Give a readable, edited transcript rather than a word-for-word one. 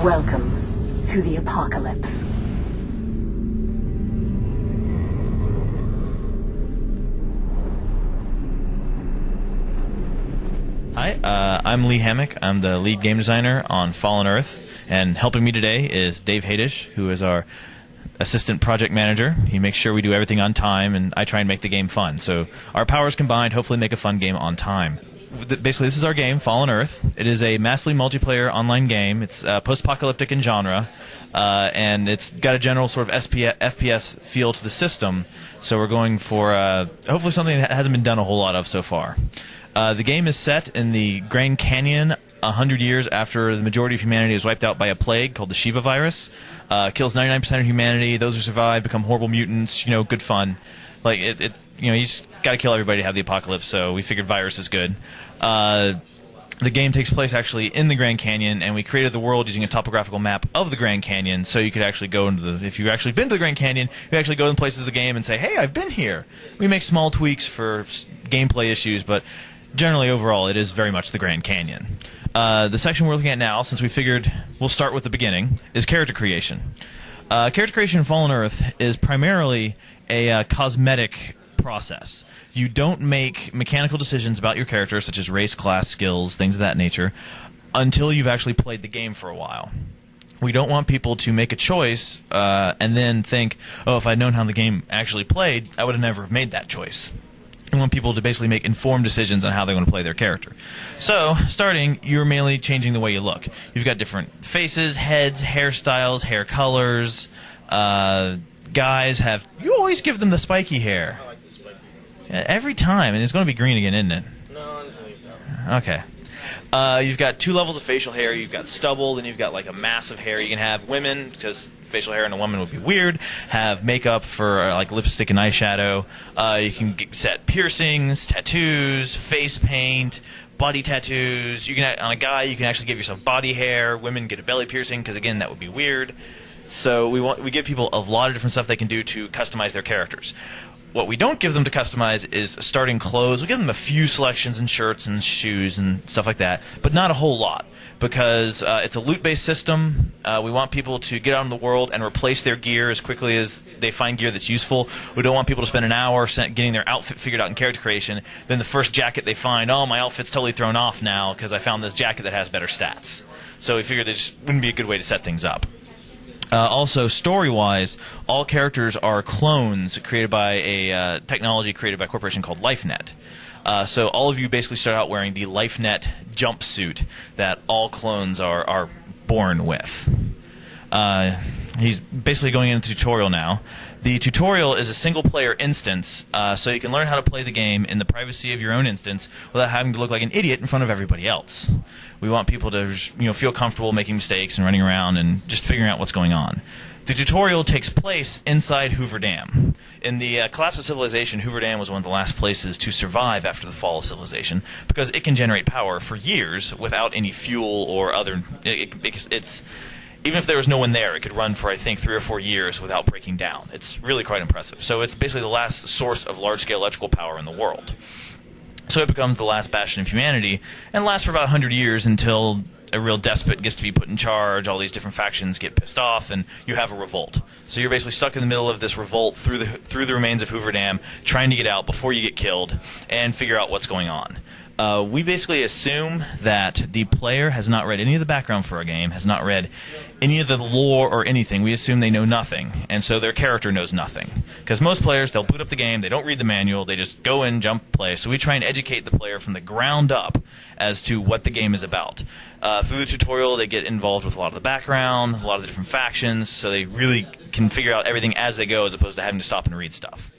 Welcome to the apocalypse. Hi, I'm Lee Hammock. I'm the lead game designer on Fallen Earth, and helping me today is Dave Hadish, who is our assistant project manager. He makes sure we do everything on time, and I try and make the game fun. So our powers combined hopefully make a fun game on time. Basically, this is our game, Fallen Earth. It is a massively multiplayer online game. It's post-apocalyptic in genre, and it's got a general sort of FPS feel to the system. So we're going for hopefully something that hasn't been done a whole lot of so far. The game is set in the Grand Canyon 100 years after the majority of humanity is wiped out by a plague called the Shiva virus. Kills 99% of humanity. Those who survive become horrible mutants. You know, good fun. Like you just got to kill everybody to have the apocalypse. So we figured virus is good. The game takes place actually in the Grand Canyon, and we created the world using a topographical map of the Grand Canyon, so you could actually go into the. If you've actually been to the Grand Canyon, you can actually go in places of the game and say, "Hey, I've been here." We make small tweaks for gameplay issues, but generally, overall, it is very much the Grand Canyon. The section we're looking at now, since we figured we'll start with the beginning, is character creation. Character creation in Fallen Earth is primarily a cosmetic process. You don't make mechanical decisions about your character, such as race, class, skills, things of that nature, until you've actually played the game for a while. We don't want people to make a choice and then think, oh, if I'd known how the game actually played, I would have never made that choice. We want people to basically make informed decisions on how they're going to play their character. So, starting, you're mainly changing the way you look. You've got different faces, heads, hairstyles, hair colors. Guys have... You always give them the spiky hair. I like the spiky hair. Yeah, every time, and it's going to be green again, isn't it? No, I don't believe that. Okay. You've got 2 levels of facial hair. You've got stubble, then you've got like a mass of hair. You can have women, because facial hair in a woman would be weird, have makeup for like lipstick and eyeshadow. You can set piercings, tattoos, face paint, body tattoos. You can, on a guy, you can actually give yourself body hair. Women get a belly piercing, because again, that would be weird. So we give people a lot of different stuff they can do to customize their characters. What we don't give them to customize is starting clothes. We give them a few selections and shirts and shoes and stuff like that, but not a whole lot, because it's a loot-based system. We want people to get out in the world and replace their gear as quickly as they find gear that's useful. We don't want people to spend an hour getting their outfit figured out in character creation, then the first jacket they find, oh, my outfit's totally thrown off now because I found this jacket that has better stats. So we figured it just wouldn't be a good way to set things up. Also, story-wise, all characters are clones created by a technology created by a corporation called LifeNet. So all of you basically start out wearing the LifeNet jumpsuit that all clones are born with. He's basically going into the tutorial now. The tutorial is a single-player instance, so you can learn how to play the game in the privacy of your own instance without having to look like an idiot in front of everybody else. We want people to feel comfortable making mistakes and running around and just figuring out what's going on. The tutorial takes place inside Hoover Dam. In the collapse of civilization, Hoover Dam was one of the last places to survive after the fall of civilization, because it can generate power for years without any fuel or other... Even if there was no one there, it could run for, I think, 3 or 4 years without breaking down. It's really quite impressive. So it's basically the last source of large-scale electrical power in the world. So it becomes the last bastion of humanity, and lasts for about 100 years until a real despot gets to be put in charge, all these different factions get pissed off, and you have a revolt. So you're basically stuck in the middle of this revolt through the remains of Hoover Dam, trying to get out before you get killed, and figure out what's going on. We basically assume that the player has not read any of the background for a game, has not read any of the lore or anything. We assume they know nothing, and so their character knows nothing. Because most players, they'll boot up the game, they don't read the manual, they just go in, jump, play. So we try and educate the player from the ground up as to what the game is about. Through the tutorial, they get involved with a lot of the background, a lot of the different factions, so they really can figure out everything as they go, as opposed to having to stop and read stuff.